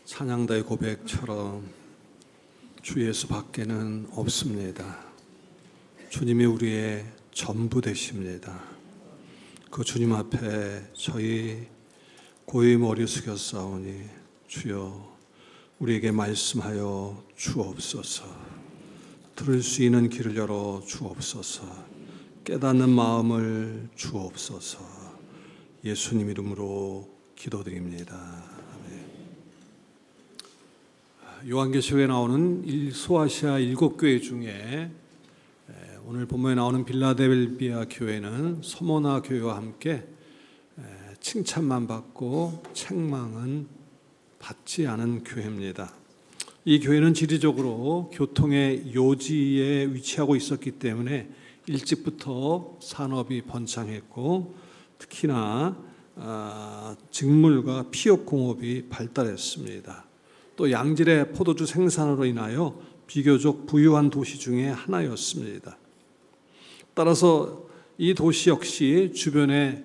찬양다의 고백처럼 주 예수 밖에는 없습니다. 주님이 우리의 전부 되십니다. 그 주님 앞에 저희 고이 머리 숙여 싸우니 주여 우리에게 말씀하여 주옵소서. 들을 수 있는 길을 열어 주옵소서. 깨닫는 마음을 주옵소서. 예수님 이름으로 기도드립니다. 요한계시록에 나오는 소아시아 7교회 중에 오늘 본문에 나오는 빌라델비아 교회는 서모나 교회와 함께 칭찬만 받고 책망은 받지 않은 교회입니다. 이 교회는 지리적으로 교통의 요지에 위치하고 있었기 때문에 일찍부터 산업이 번창했고 특히나 직물과 피역공업이 발달했습니다. 또 양질의 포도주 생산으로 인하여 비교적 부유한 도시 중에 하나였습니다. 따라서 이 도시 역시 주변에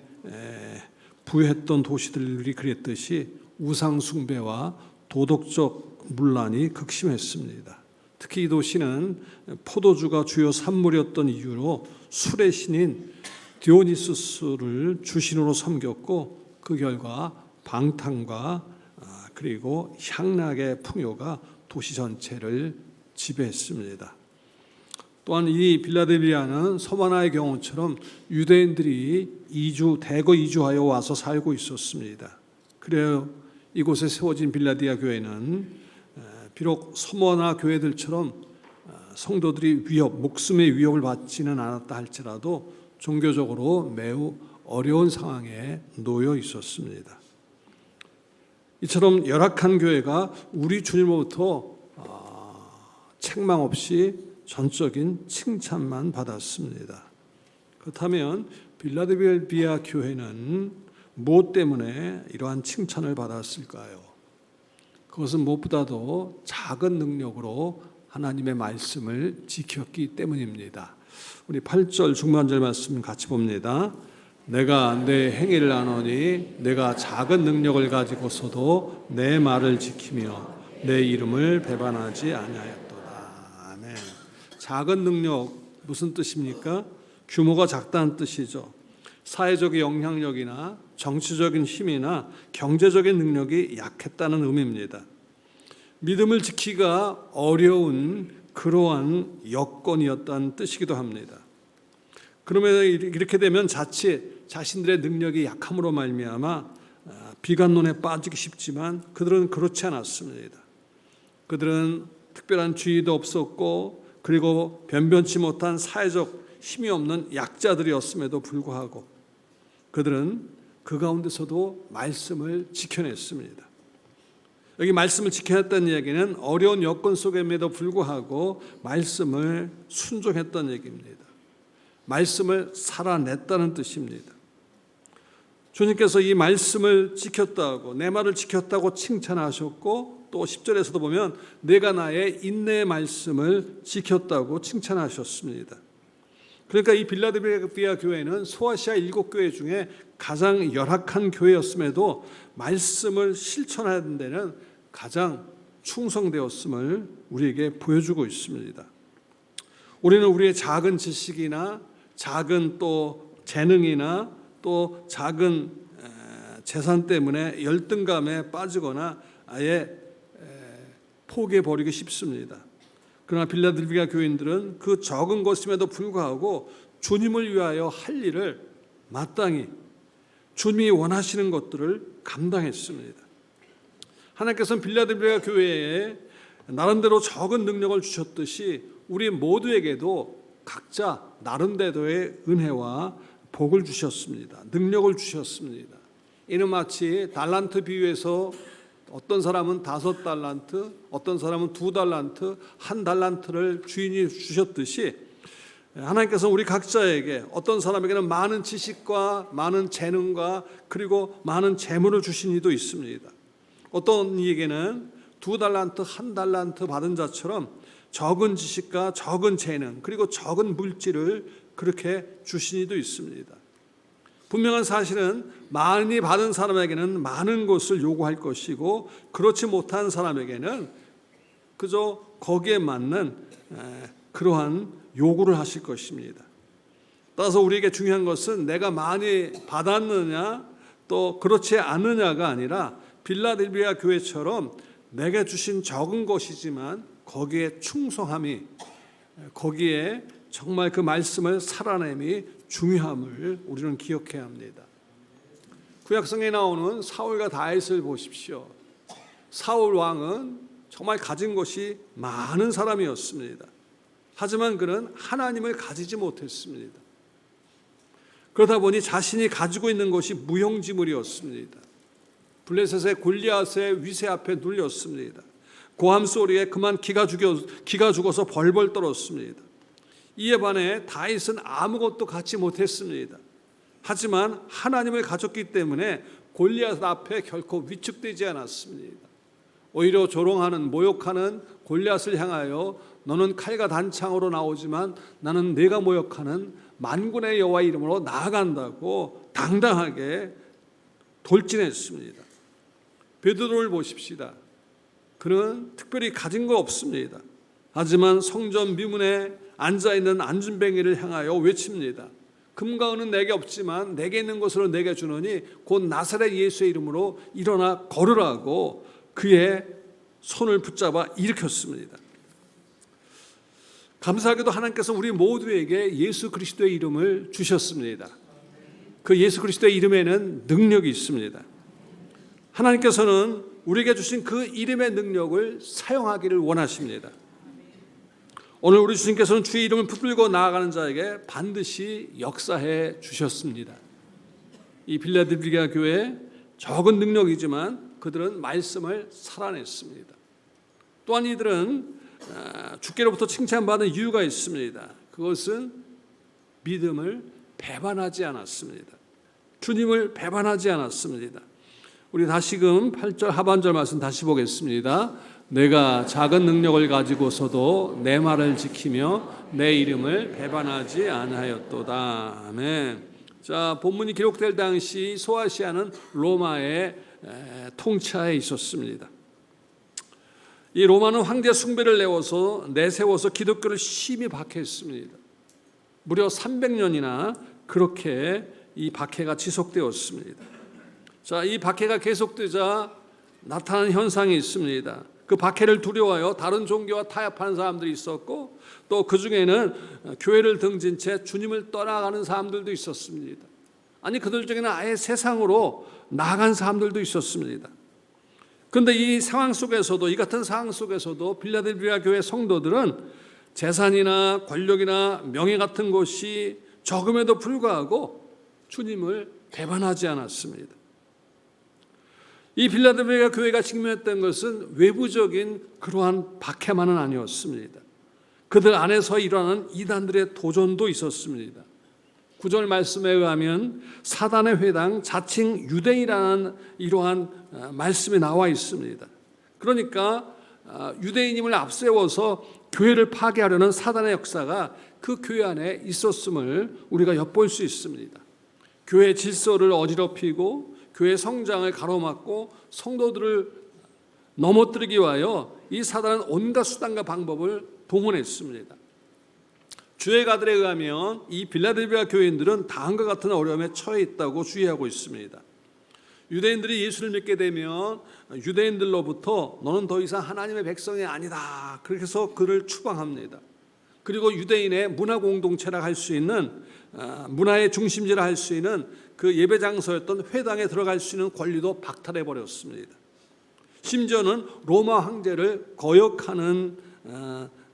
부유했던 도시들이 그랬듯이 우상 숭배와 도덕적 문란이 극심했습니다. 특히 이 도시는 포도주가 주요 산물이었던 이유로 술의 신인 디오니수스를 주신으로 섬겼고 그 결과 방탕과 그리고 향락의 풍요가 도시 전체를 지배했습니다. 또한 이 빌라델비아는 서바나의 경우처럼 유대인들이 대거 이주하여 와서 살고 있었습니다. 그래요 이곳에 세워진 빌라디아 교회는 비록 서머나 교회들처럼 성도들이 목숨의 위협을 받지는 않았다 할지라도 종교적으로 매우 어려운 상황에 놓여 있었습니다. 이처럼 열악한 교회가 우리 주님으로부터 책망 없이 전적인 칭찬만 받았습니다. 그렇다면 빌라델비아 교회는 무엇 때문에 이러한 칭찬을 받았을까요? 그것은 무엇보다도 작은 능력으로 하나님의 말씀을 지켰기 때문입니다. 우리 8절 중반절 말씀 같이 봅니다. 내가 내 행위를 아노니 내가 작은 능력을 가지고서도 내 말을 지키며 내 이름을 배반하지 아니하였도다. 아멘. 작은 능력 무슨 뜻입니까? 규모가 작다는 뜻이죠. 사회적인 영향력이나 정치적인 힘이나 경제적인 능력이 약했다는 의미입니다. 믿음을 지키기가 어려운 그러한 여건이었다는 뜻이기도 합니다. 그러면 이렇게 되면 자칫 자신들의 능력이 약함으로 말미암아 비관론에 빠지기 쉽지만 그들은 그렇지 않았습니다. 그들은 특별한 주의도 없었고 그리고 변변치 못한 사회적 힘이 없는 약자들이었음에도 불구하고 그들은 그 가운데서도 말씀을 지켜냈습니다. 여기 말씀을 지켜냈다는 얘기는 어려운 여건 속임에도 불구하고 말씀을 순종했다는 얘기입니다. 말씀을 살아냈다는 뜻입니다. 주님께서 이 말씀을 지켰다고 내 말을 지켰다고 칭찬하셨고 또 10절에서도 보면 내가 나의 인내의 말씀을 지켰다고 칭찬하셨습니다. 그러니까 이 빌라델비아 교회는 소아시아 7교회 중에 가장 열악한 교회였음에도 말씀을 실천하는 데는 가장 충성되었음을 우리에게 보여주고 있습니다. 우리는 우리의 작은 지식이나 작은 또 재능이나 또 작은 재산 때문에 열등감에 빠지거나 아예 포기해버리기 쉽습니다. 그러나 빌라델비아 교인들은 그 적은 것임에도 불구하고 주님을 위하여 할 일을 마땅히 주님이 원하시는 것들을 감당했습니다. 하나님께서는 빌라델비아 교회에 나름대로 적은 능력을 주셨듯이 우리 모두에게도 각자 나름대로의 은혜와 복을 주셨습니다. 능력을 주셨습니다. 이는 마치 달란트 비유에서 어떤 사람은 5달란트, 어떤 사람은 2달란트, 1달란트를 주인이 주셨듯이 하나님께서 우리 각자에게 어떤 사람에게는 많은 지식과 많은 재능과 그리고 많은 재물을 주신 이도 있습니다. 어떤 이에게는 2달란트, 1달란트 받은 자처럼 적은 지식과 적은 재능 그리고 적은 물질을 그렇게 주신 이도 있습니다. 분명한 사실은 많이 받은 사람에게는 많은 것을 요구할 것이고 그렇지 못한 사람에게는 그저 거기에 맞는 그러한 요구를 하실 것입니다. 따라서 우리에게 중요한 것은 내가 많이 받았느냐 또 그렇지 않느냐가 아니라 빌라델비아 교회처럼 내게 주신 적은 것이지만 거기에 충성함이, 거기에 정말 그 말씀을 살아냄이 중요함을 우리는 기억해야 합니다. 구약성에 나오는 사울과 다윗을 보십시오. 사울 왕은 정말 가진 것이 많은 사람이었습니다. 하지만 그는 하나님을 가지지 못했습니다. 그러다 보니 자신이 가지고 있는 것이 무용지물이었습니다. 블레셋의 골리앗의 위세 앞에 눌렸습니다. 고함 소리에 그만 기가 죽어서 벌벌 떨었습니다. 이에 반해 다윗은 아무것도 갖지 못했습니다. 하지만 하나님을 가졌기 때문에 골리앗 앞에 결코 위축되지 않았습니다. 오히려 조롱하는, 모욕하는 골리앗을 향하여 너는 칼과 단창으로 나오지만 나는 내가 모욕하는 만군의 여호와 이름으로 나아간다고 당당하게 돌진했습니다. 베드로를 보십시다. 그는 특별히 가진 거 없습니다. 하지만 성전 미문에 앉아있는 안준뱅이를 향하여 외칩니다. 금과 은은 내게 없지만 내게 있는 것으로 내게 주노니 곧 나사렛 예수의 이름으로 일어나 걸으라고 그의 손을 붙잡아 일으켰습니다. 감사하게도 하나님께서 우리 모두에게 예수 그리스도의 이름을 주셨습니다. 그 예수 그리스도의 이름에는 능력이 있습니다. 하나님께서는 우리에게 주신 그 이름의 능력을 사용하기를 원하십니다. 오늘 우리 주님께서는 주의 이름을 붙들고 나아가는 자에게 반드시 역사해 주셨습니다. 이 빌라델비아 교회 적은 능력이지만 그들은 말씀을 살아냈습니다. 또한 이들은 주께로부터 칭찬받은 이유가 있습니다. 그것은 믿음을 배반하지 않았습니다. 주님을 배반하지 않았습니다. 우리 다시금 8절 하반절 말씀 다시 보겠습니다. 내가 작은 능력을 가지고서도 내 말을 지키며 내 이름을 배반하지 아니하였도다. 아멘. 자, 본문이 기록될 당시 소아시아는 로마의 통치하에 있었습니다. 이 로마는 황제 숭배를 내세워서 기독교를 심히 박해했습니다. 무려 300년이나 그렇게 이 박해가 지속되었습니다. 자, 이 박해가 계속되자 나타나는 현상이 있습니다. 그 박해를 두려워하여 다른 종교와 타협하는 사람들이 있었고 또 그 중에는 교회를 등진 채 주님을 떠나가는 사람들도 있었습니다. 아니 그들 중에는 아예 세상으로 나간 사람들도 있었습니다. 그런데 이 상황 속에서도, 이 같은 상황 속에서도 빌라델비아 교회 성도들은 재산이나 권력이나 명예 같은 것이 적음에도 불구하고 주님을 배반하지 않았습니다. 이 빌라델비아 교회가 직면했던 것은 외부적인 그러한 박해만은 아니었습니다. 그들 안에서 일어나는 이단들의 도전도 있었습니다. 9절 말씀에 의하면 사단의 회당 자칭 유대인이라는 이러한 말씀이 나와 있습니다. 그러니까 유대인임을 앞세워서 교회를 파괴하려는 사단의 역사가 그 교회 안에 있었음을 우리가 엿볼 수 있습니다. 교회 질서를 어지럽히고 교회 성장을 가로막고 성도들을 넘어뜨리기 위하여 이 사단은 온갖 수단과 방법을 동원했습니다. 주의가들에 의하면 이 빌라델비아 교인들은 다음과 같은 어려움에 처해 있다고 주의하고 있습니다. 유대인들이 예수를 믿게 되면 유대인들로부터 너는 더 이상 하나님의 백성이 아니다, 그렇게 해서 그를 추방합니다. 그리고 유대인의 문화 공동체라 할 수 있는, 문화의 중심지라 할 수 있는 그 예배 장소였던 회당에 들어갈 수 있는 권리도 박탈해 버렸습니다. 심지어는 로마 황제를 거역하는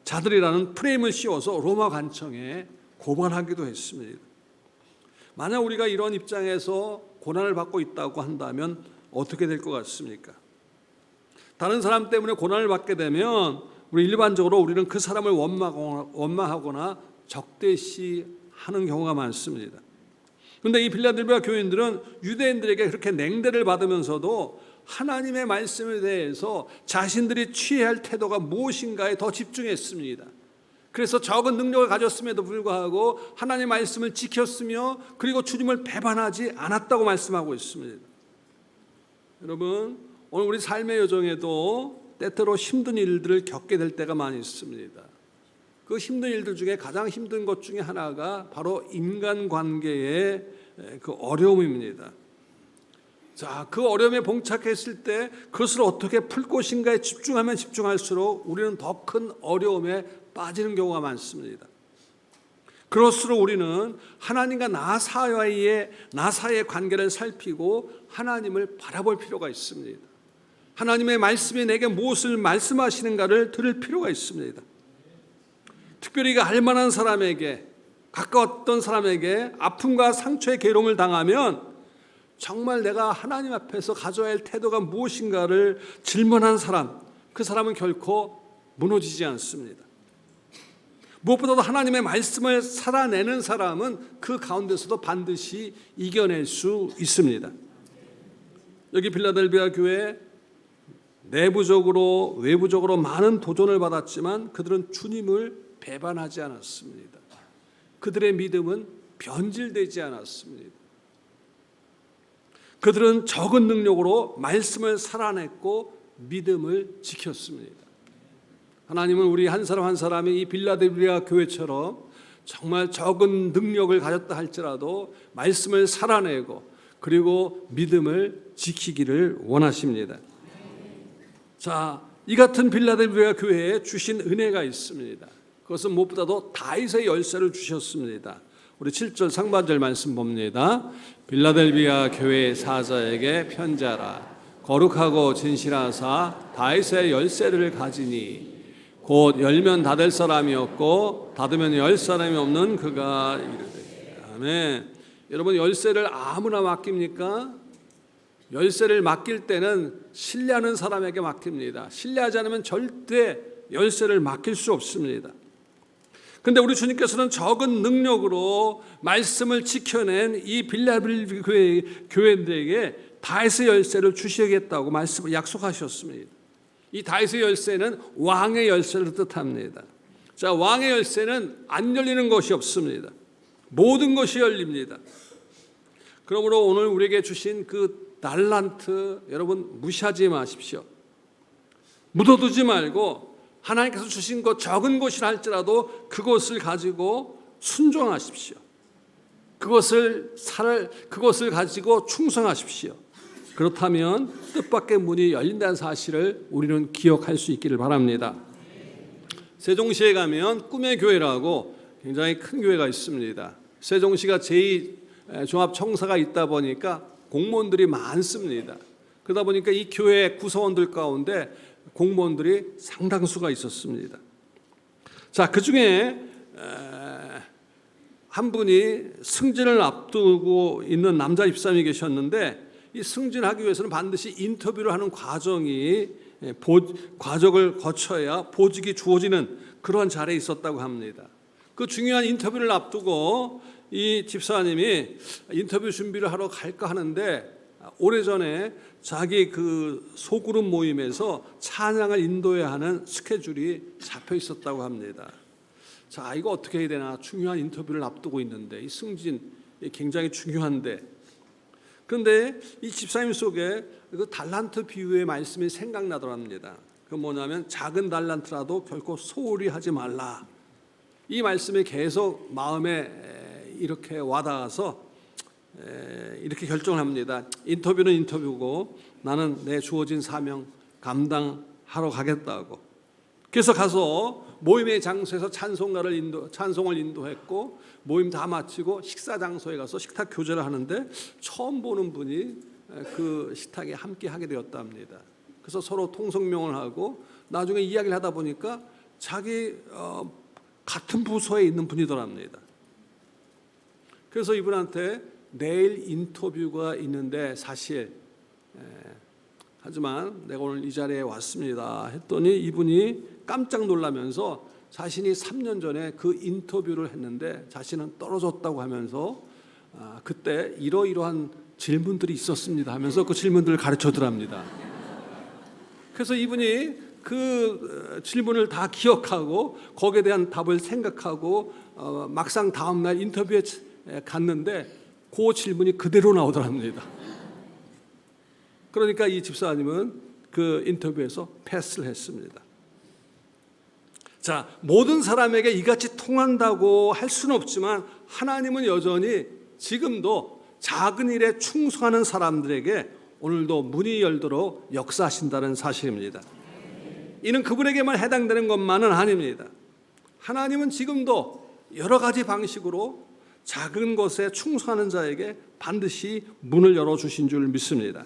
자들이라는 프레임을 씌워서 로마 관청에 고발하기도 했습니다. 만약 우리가 이런 입장에서 고난을 받고 있다고 한다면 어떻게 될 것 같습니까? 다른 사람 때문에 고난을 받게 되면 일반적으로 우리는 그 사람을 원망하거나 적대시하는 경우가 많습니다. 그런데 이 빌라델비아 교인들은 유대인들에게 그렇게 냉대를 받으면서도 하나님의 말씀에 대해서 자신들이 취해야 할 태도가 무엇인가에 더 집중했습니다. 그래서 적은 능력을 가졌음에도 불구하고 하나님의 말씀을 지켰으며 그리고 주님을 배반하지 않았다고 말씀하고 있습니다. 여러분, 오늘 우리 삶의 여정에도 때때로 힘든 일들을 겪게 될 때가 많이 있습니다. 그 힘든 일들 중에 가장 힘든 것 중에 하나가 바로 인간관계의 그 어려움입니다. 자, 그 어려움에 봉착했을 때 그것을 어떻게 풀 것인가에 집중하면 집중할수록 우리는 더 큰 어려움에 빠지는 경우가 많습니다. 그럴수록 우리는 하나님과 나 사이의 관계를 살피고 하나님을 바라볼 필요가 있습니다. 하나님의 말씀이 내게 무엇을 말씀하시는가를 들을 필요가 있습니다. 특별히 알만한 사람에게, 가까웠던 사람에게 아픔과 상처의 괴로움을 당하면 정말 내가 하나님 앞에서 가져야 할 태도가 무엇인가를 질문한 사람, 그 사람은 결코 무너지지 않습니다. 무엇보다도 하나님의 말씀을 살아내는 사람은 그 가운데서도 반드시 이겨낼 수 있습니다. 여기 빌라델비아 교회 내부적으로 외부적으로 많은 도전을 받았지만 그들은 주님을 배반하지 않았습니다. 그들의 믿음은 변질되지 않았습니다. 그들은 적은 능력으로 말씀을 살아냈고 믿음을 지켰습니다. 하나님은 우리 한 사람 한 사람이 이 빌라델비아 교회처럼 정말 적은 능력을 가졌다 할지라도 말씀을 살아내고 그리고 믿음을 지키기를 원하십니다. 자, 이 같은 빌라델비아 교회에 주신 은혜가 있습니다. 그것은 무엇보다도 다윗의 열쇠를 주셨습니다. 우리 7절 상반절 말씀 봅니다. 빌라델비아 교회 사자에게 편지하라. 거룩하고 진실하사 다윗의 열쇠를 가지니 곧 열면 닫을 사람이 없고 닫으면 열 사람이 없는 그가 이르되. 아멘. 여러분, 열쇠를 아무나 맡깁니까? 열쇠를 맡길 때는 신뢰하는 사람에게 맡깁니다. 신뢰하지 않으면 절대 열쇠를 맡길 수 없습니다. 그런데 우리 주님께서는 적은 능력으로 말씀을 지켜낸 이 빌라델비아 교회들에게 다윗의 열쇠를 주시겠다고 약속하셨습니다. 이 다윗의 열쇠는 왕의 열쇠를 뜻합니다. 자, 왕의 열쇠는 안 열리는 것이 없습니다. 모든 것이 열립니다. 그러므로 오늘 우리에게 주신 그 달란트 여러분 무시하지 마십시오. 묻어두지 말고 하나님께서 주신 것 적은 것이라 할지라도 그것을 가지고 순종하십시오. 그것을 가지고 충성하십시오. 그렇다면 뜻밖의 문이 열린다는 사실을 우리는 기억할 수 있기를 바랍니다. 세종시에 가면 꿈의 교회라고 굉장히 큰 교회가 있습니다. 세종시가 제2종합청사가 있다 보니까 공무원들이 많습니다. 그러다 보니까 이 교회 구성원들 가운데 공무원들이 상당수가 있었습니다. 자, 그 중에 한 분이 승진을 앞두고 있는 남자 집사님이 계셨는데 이 승진하기 위해서는 반드시 인터뷰를 하는 과정을 거쳐야 보직이 주어지는 그런 자리에 있었다고 합니다. 그 중요한 인터뷰를 앞두고 이 집사님이 인터뷰 준비를 하러 갈까 하는데 오래전에 자기 그 소그룹 모임에서 찬양을 인도해야 하는 스케줄이 잡혀 있었다고 합니다. 자, 이거 어떻게 해야 되나, 중요한 인터뷰를 앞두고 있는데 이 승진 굉장히 중요한데, 그런데 이 집사님 속에 그 달란트 비유의 말씀이 생각나더랍니다. 그 뭐냐면 작은 달란트라도 결코 소홀히 하지 말라. 이 말씀이 계속 마음에 이렇게 와닿아서 이렇게 결정을 합니다. 인터뷰는 인터뷰고 나는 내 주어진 사명 감당하러 가겠다고. 그래서 가서 모임의 장소에서 찬송을 인도했고 모임 다 마치고 식사 장소에 가서 식탁 교제를 하는데 처음 보는 분이 그 식탁에 함께 하게 되었답니다. 그래서 서로 통성명을 하고 나중에 이야기를 하다 보니까 자기 같은 부서에 있는 분이더랍니다. 그래서 이분한테 내일 인터뷰가 있는데 사실 하지만 내가 오늘 이 자리에 왔습니다 했더니 이분이 깜짝 놀라면서 자신이 3년 전에 그 인터뷰를 했는데 자신은 떨어졌다고 하면서 그때 이러이러한 질문들이 있었습니다 하면서 그 질문들을 가르쳐더랍니다. 그래서 이분이 그 질문을 다 기억하고 거기에 대한 답을 생각하고 막상 다음날 인터뷰에 갔는데 그 질문이 그대로 나오더랍니다. 그러니까 이 집사님은 그 인터뷰에서 패스를 했습니다. 자, 모든 사람에게 이같이 통한다고 할 수는 없지만 하나님은 여전히 지금도 작은 일에 충성하는 사람들에게 오늘도 문이 열도록 역사하신다는 사실입니다. 이는 그분에게만 해당되는 것만은 아닙니다. 하나님은 지금도 여러 가지 방식으로 작은 것에 충성하는 자에게 반드시 문을 열어주신 줄 믿습니다.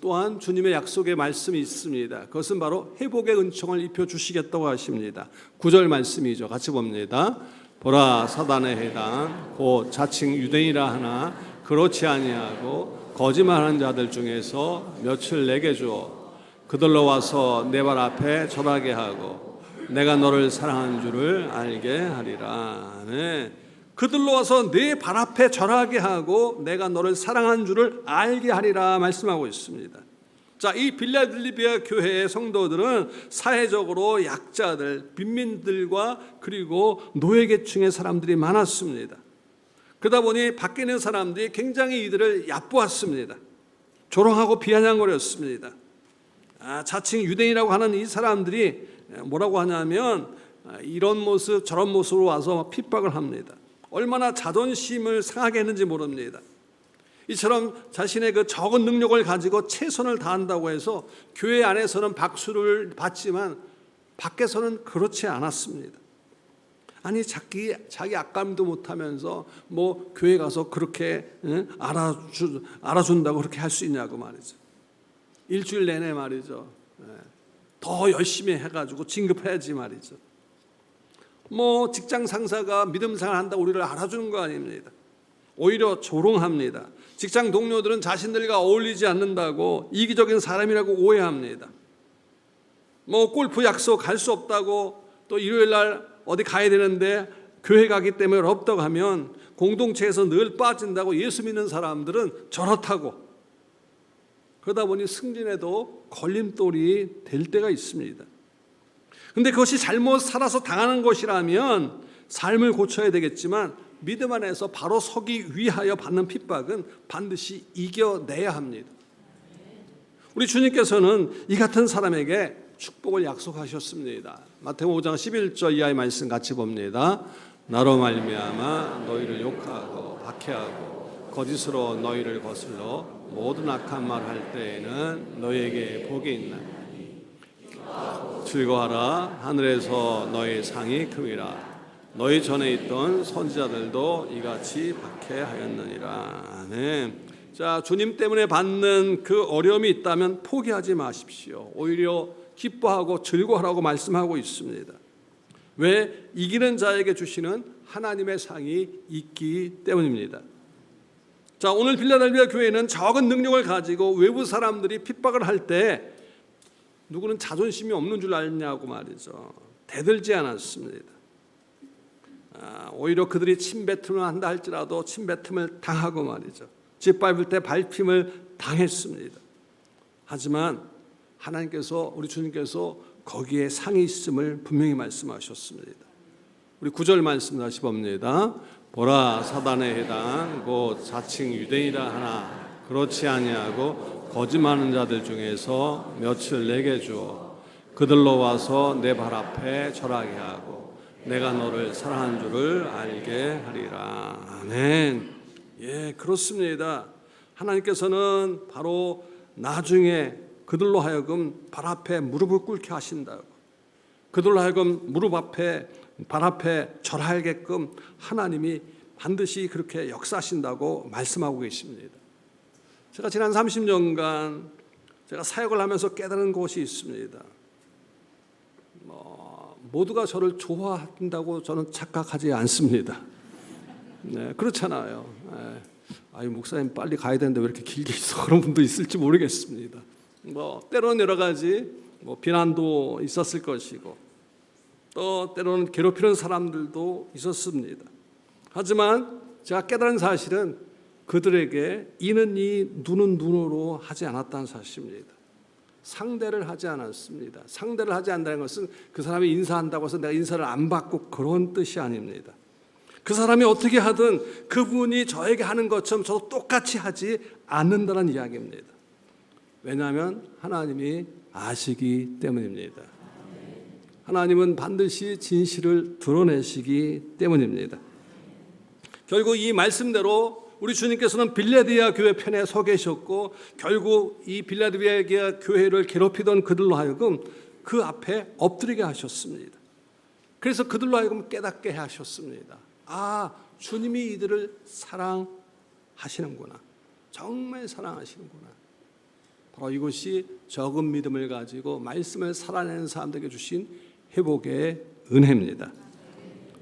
또한 주님의 약속의 말씀이 있습니다. 그것은 바로 회복의 은총을 입혀주시겠다고 하십니다. 9절 말씀이죠. 같이 봅니다. 보라, 사단의 해당 곧 자칭 유대인이라 하나 그렇지 아니하고 거짓말하는 자들 중에서 몇을 내게 주어 그들로 와서 내 발 앞에 절하게 하고 내가 너를 사랑하는 줄을 알게 하리라. 네. 그들로 와서 내 발 앞에 절하게 하고 내가 너를 사랑하는 줄을 알게 하리라 말씀하고 있습니다. 자, 이 빌라델비아 교회의 성도들은 사회적으로 약자들, 빈민들과 그리고 노예계층의 사람들이 많았습니다. 그러다 보니 밖에 있는 사람들이 굉장히 이들을 얕보았습니다. 조롱하고 비아냥거렸습니다. 자칭 유대인이라고 하는 이 사람들이 뭐라고 하냐면 이런 모습 저런 모습으로 와서 핍박을 합니다. 얼마나 자존심을 상하게 했는지 모릅니다. 이처럼 자신의 그 적은 능력을 가지고 최선을 다한다고 해서 교회 안에서는 박수를 받지만 밖에서는 그렇지 않았습니다. 아니 자기 악감도 못하면서 뭐 교회 가서 그렇게 알아준다고 그렇게 할 수 있냐고 말이죠. 일주일 내내 말이죠. 더 열심히 해가지고 진급해야지 말이죠. 뭐 직장 상사가 믿음 생활 한다고 우리를 알아주는 거 아닙니다. 오히려 조롱합니다. 직장 동료들은 자신들과 어울리지 않는다고 이기적인 사람이라고 오해합니다. 뭐 골프 약속 갈 수 없다고 또 일요일 날 어디 가야 되는데 교회 가기 때문에 없다고 하면 공동체에서 늘 빠진다고 예수 믿는 사람들은 저렇다고 그러다 보니 승진에도 걸림돌이 될 때가 있습니다. 그런데 그것이 잘못 살아서 당하는 것이라면 삶을 고쳐야 되겠지만 믿음 안에서 바로 서기 위하여 받는 핍박은 반드시 이겨내야 합니다. 우리 주님께서는 이 같은 사람에게 축복을 약속하셨습니다. 마태복음 5장 11절 이하의 말씀 같이 봅니다. 나로 말미암아 너희를 욕하고 박해하고 거짓으로 너희를 거슬러 모든 악한 말 할 때에는 너희에게 복이 있나니 즐거워하라. 하늘에서 너희 상이 크니라. 너희 전에 있던 선지자들도 이같이 박해하였느니라. 네. 자, 주님 때문에 받는 그 어려움이 있다면 포기하지 마십시오. 오히려 기뻐하고 즐거워하라고 말씀하고 있습니다. 왜? 이기는 자에게 주시는 하나님의 상이 있기 때문입니다. 자, 오늘 빌라델비아 교회는 적은 능력을 가지고 외부 사람들이 핍박을 할 때 누구는 자존심이 없는 줄 알냐고 말이죠. 대들지 않았습니다. 오히려 그들이 침뱉음을 한다 할지라도 침뱉음을 당하고 말이죠. 짓밟을 때 밟힘을 당했습니다. 하지만 하나님께서 우리 주님께서 거기에 상이 있음을 분명히 말씀하셨습니다. 우리 9절 말씀 다시 봅니다. 보라, 사단의 해당 곧 자칭 유대인이라 하나 그렇지 아니하고 거짓말하는 자들 중에서 몇을 내게 주어 그들로 와서 내 발 앞에 절하게 하고 내가 너를 사랑하는 줄을 알게 하리라. 아멘. 예, 그렇습니다. 하나님께서는 바로 나중에 그들로 하여금 발 앞에 무릎을 꿇게 하신다고, 그들로 하여금 무릎 앞에 발 앞에 절하게끔 하나님이 반드시 그렇게 역사하신다고 말씀하고 계십니다. 제가 지난 30년간 제가 사역을 하면서 깨달은 것이 있습니다. 모두가 저를 좋아한다고 저는 착각하지 않습니다. 네, 그렇잖아요. 아유, 목사님 빨리 가야 되는데 왜 이렇게 길게 있어? 그런 분도 있을지 모르겠습니다. 때로는 여러 가지 비난도 있었을 것이고 또 때로는 괴롭히는 사람들도 있었습니다. 하지만 제가 깨달은 사실은 그들에게 이는 이 눈은 눈으로 하지 않았다는 사실입니다. 상대를 하지 않았습니다. 상대를 하지 않는다는 것은 그 사람이 인사한다고 해서 내가 인사를 안 받고 그런 뜻이 아닙니다. 그 사람이 어떻게 하든 그분이 저에게 하는 것처럼 저도 똑같이 하지 않는다는 이야기입니다. 왜냐하면 하나님이 아시기 때문입니다. 하나님은 반드시 진실을 드러내시기 때문입니다. 결국 이 말씀대로 우리 주님께서는 빌라델비아 교회 편에 서 계셨고, 결국 이 빌라델비아 교회를 괴롭히던 그들로 하여금 그 앞에 엎드리게 하셨습니다. 그래서 그들로 하여금 깨닫게 하셨습니다. 아, 주님이 이들을 사랑하시는구나. 정말 사랑하시는구나. 바로 이것이 적은 믿음을 가지고 말씀을 살아내는 사람들에게 주신 회복의 은혜입니다.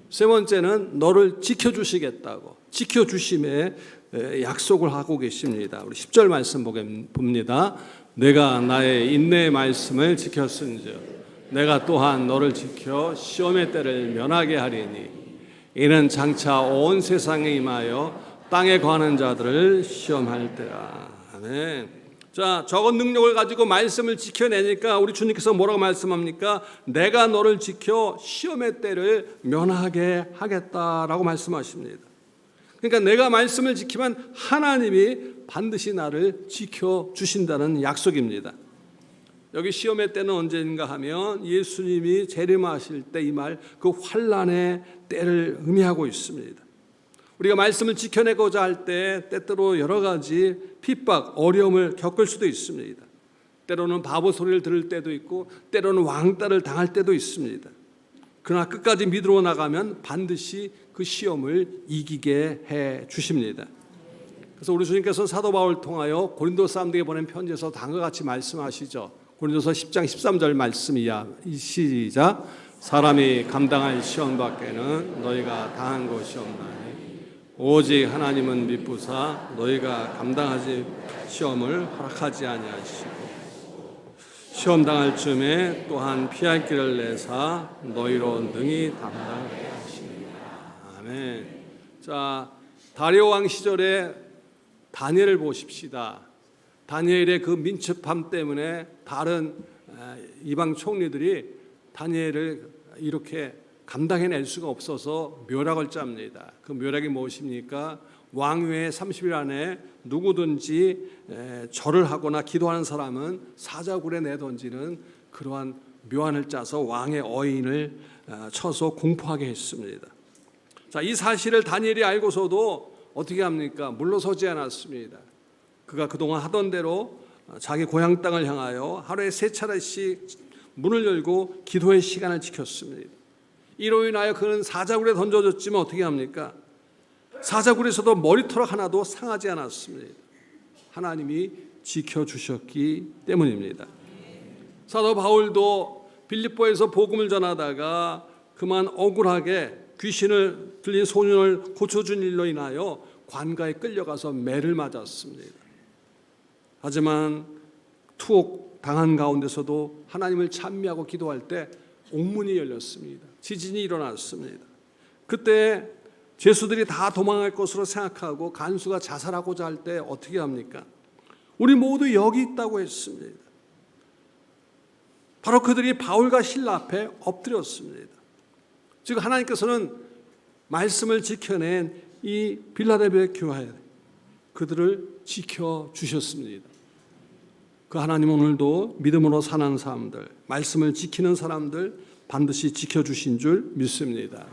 세 번째는 너를 지켜주시겠다고, 지켜주심의 약속을 하고 계십니다. 우리 10절 말씀 봅니다. 내가 나의 인내의 말씀을 지켰은즉 내가 또한 너를 지켜 시험의 때를 면하게 하리니 이는 장차 온 세상에 임하여 땅에 거하는 자들을 시험할 때라. 아멘. 자, 적은 능력을 가지고 말씀을 지켜내니까 우리 주님께서 뭐라고 말씀합니까? 내가 너를 지켜 시험의 때를 면하게 하겠다라고 말씀하십니다. 그러니까 내가 말씀을 지키면 하나님이 반드시 나를 지켜주신다는 약속입니다. 여기 시험의 때는 언제인가 하면 예수님이 재림하실 때 이 말, 그 환난의 때를 의미하고 있습니다. 우리가 말씀을 지켜내고자 할 때 때때로 여러 가지 핍박, 어려움을 겪을 수도 있습니다. 때로는 바보 소리를 들을 때도 있고 때로는 왕따를 당할 때도 있습니다. 그러나 끝까지 믿으러 나가면 반드시 그 시험을 이기게 해 주십니다. 그래서 우리 주님께서 사도 바울을 통하여 고린도 사람들에게 보낸 편지에서 다음과 같이 말씀하시죠. 고린도서 10장 13절 말씀이야. 시작. 사람이 감당할 시험 밖에는 너희가 당한 것이 없나니 오직 하나님은 미쁘사 너희가 감당하지 시험을 허락하지 아니하시고 시험 당할 즈음에 또한 피할 길을 내사 너희로 능히 담당하게 하십니다. 아멘. 자, 다리오 왕 시절에 다니엘을 보십시다. 다니엘의 그 민첩함 때문에 다른 이방 총리들이 다니엘을 이렇게 감당해낼 수가 없어서 묘락을 짭니다. 그 묘락이 무엇입니까? 왕위에 30일 안에 누구든지 절을 하거나 기도하는 사람은 사자굴에 내던지는 그러한 묘안을 짜서 왕의 어인을 쳐서 공포하게 했습니다. 자, 이 사실을 다니엘이 알고서도 어떻게 합니까? 물러서지 않았습니다. 그가 그동안 하던 대로 자기 고향 땅을 향하여 하루에 3차례씩 문을 열고 기도의 시간을 지켰습니다. 이로 인하여 그는 사자굴에 던져졌지만 어떻게 합니까? 사자굴에서도 머리털 하나도 상하지 않았습니다. 하나님이 지켜주셨기 때문입니다. 사도 바울도 빌립보에서 복음을 전하다가 그만 억울하게 귀신을 들린 소년을 고쳐준 일로 인하여 관가에 끌려가서 매를 맞았습니다. 하지만 투옥 당한 가운데서도 하나님을 찬미하고 기도할 때 옥문이 열렸습니다. 지진이 일어났습니다. 그때 죄수들이 다 도망할 것으로 생각하고 간수가 자살하고자 할 때 어떻게 합니까? 우리 모두 여기 있다고 했습니다. 바로 그들이 바울과 실라 앞에 엎드렸습니다. 즉 하나님께서는 말씀을 지켜낸 이 빌라델비아 교회 그들을 지켜주셨습니다. 그 하나님 오늘도 믿음으로 사는 사람들, 말씀을 지키는 사람들 반드시 지켜주신 줄 믿습니다.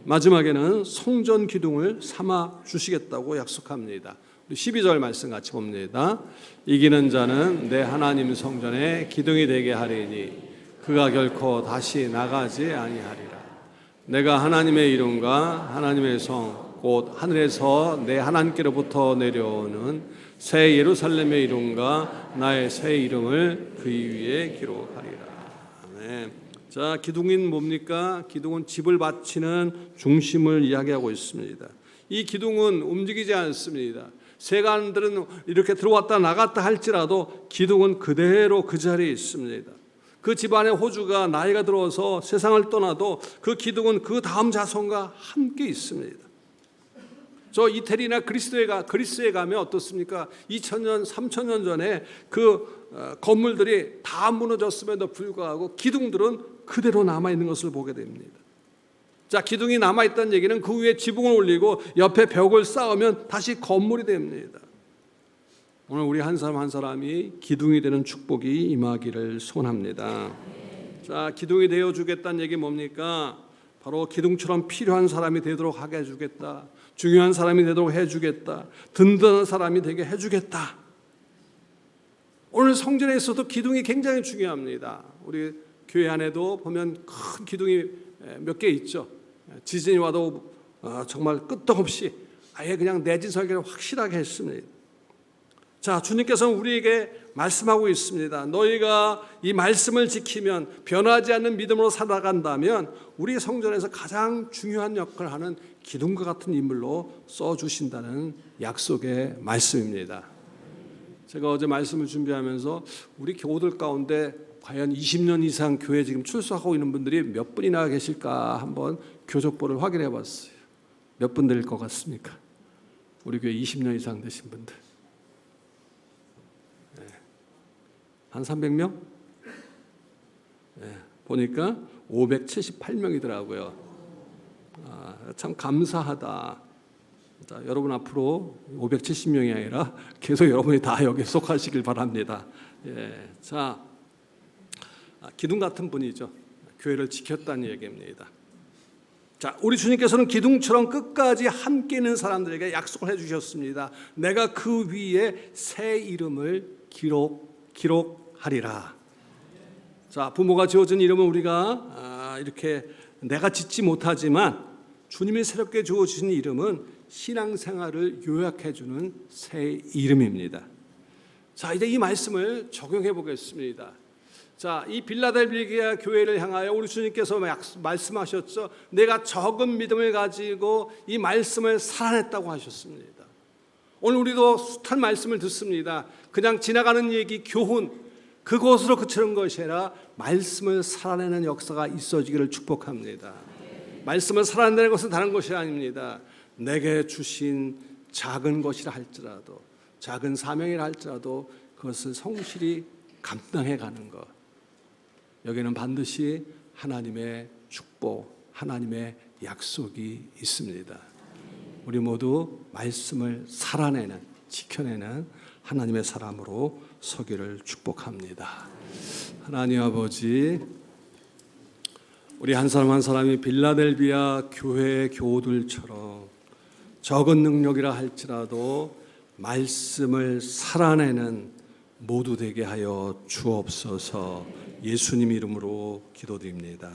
마지막에는 성전 기둥을 삼아 주시겠다고 약속합니다. 12절 말씀 같이 봅니다. 이기는 자는 내 하나님 성전에 기둥이 되게 하리니 그가 결코 다시 나가지 아니하리라. 내가 하나님의 이름과 하나님의 성 곧 하늘에서 내 하나님께로부터 내려오는 새 예루살렘의 이름과 나의 새 이름을 그 위에 기록하리라. 아멘. 자, 기둥인 뭡니까? 기둥은 집을 바치는 중심을 이야기하고 있습니다. 이 기둥은 움직이지 않습니다. 세간들은 이렇게 들어왔다 나갔다 할지라도 기둥은 그대로 그 자리에 있습니다. 그 집안의 호주가 나이가 들어서 세상을 떠나도 그 기둥은 그 다음 자손과 함께 있습니다. 저 이태리나 그리스에 가면 어떻습니까? 2000년, 3000년 전에 그 건물들이 다 무너졌음에도 불구하고 기둥들은 그대로 남아있는 것을 보게 됩니다. 자, 기둥이 남아있다는 얘기는 그 위에 지붕을 올리고 옆에 벽을 쌓으면 다시 건물이 됩니다. 오늘 우리 한 사람 한 사람이 기둥이 되는 축복이 임하기를 소원합니다. 자, 기둥이 되어주겠다는 얘기 뭡니까? 바로 기둥처럼 필요한 사람이 되도록 하게 해주겠다. 중요한 사람이 되도록 해주겠다. 든든한 사람이 되게 해주겠다. 오늘 성전에 있어도 기둥이 굉장히 중요합니다. 우리 교회 안에도 보면 큰 기둥이 몇 개 있죠. 지진이 와도 정말 끄떡없이 아예 그냥 내진 설계를 확실하게 했습니다. 자, 주님께서는 우리에게 말씀하고 있습니다. 너희가 이 말씀을 지키면, 변하지 않는 믿음으로 살아간다면 우리 성전에서 가장 중요한 역할을 하는 기둥과 같은 인물로 써주신다는 약속의 말씀입니다. 제가 어제 말씀을 준비하면서 우리 교우들 가운데 과연 20년 이상 교회 지금 출석하고 있는 분들이 몇 분이나 계실까 한번 교적보를 확인해 봤어요. 몇 분 될 것 같습니까? 우리 교회 20년 이상 되신 분들. 한 300명? 보니까 578명이더라고요. 참 감사하다. 자, 여러분 앞으로 570명이 아니라 계속 여러분이 다 여기에 속하시길 바랍니다. 자, 기둥 같은 분이죠. 교회를 지켰다는 얘기입니다. 자, 우리 주님께서는 기둥처럼 끝까지 함께 있는 사람들에게 약속을 해주셨습니다. 내가 그 위에 새 이름을 기록하리라. 자, 부모가 지어준 이름은 우리가 이렇게 내가 짓지 못하지만 주님이 새롭게 주어주신 이름은 신앙생활을 요약해주는 새 이름입니다. 자, 이제 이 말씀을 적용해 보겠습니다. 자, 이 빌라델비아 교회를 향하여 우리 주님께서 말씀하셨죠. 내가 적은 믿음을 가지고 이 말씀을 살아냈다고 하셨습니다. 오늘 우리도 숱한 말씀을 듣습니다. 그냥 지나가는 얘기, 교훈, 그것으로 그치는 것이 아니라 말씀을 살아내는 역사가 있어지기를 축복합니다. 말씀을 살아내는 것은 다른 것이 아닙니다. 내게 주신 작은 것이라 할지라도, 작은 사명이라 할지라도 그것을 성실히 감당해 가는 것. 여기는 반드시 하나님의 축복, 하나님의 약속이 있습니다. 우리 모두 말씀을 살아내는, 지켜내는 하나님의 사람으로 서기를 축복합니다. 하나님 아버지, 우리 한 사람 한 사람이 빌라델비아 교회의 교우들처럼 적은 능력이라 할지라도 말씀을 살아내는 모두 되게 하여 주옵소서. 예수님 이름으로 기도드립니다.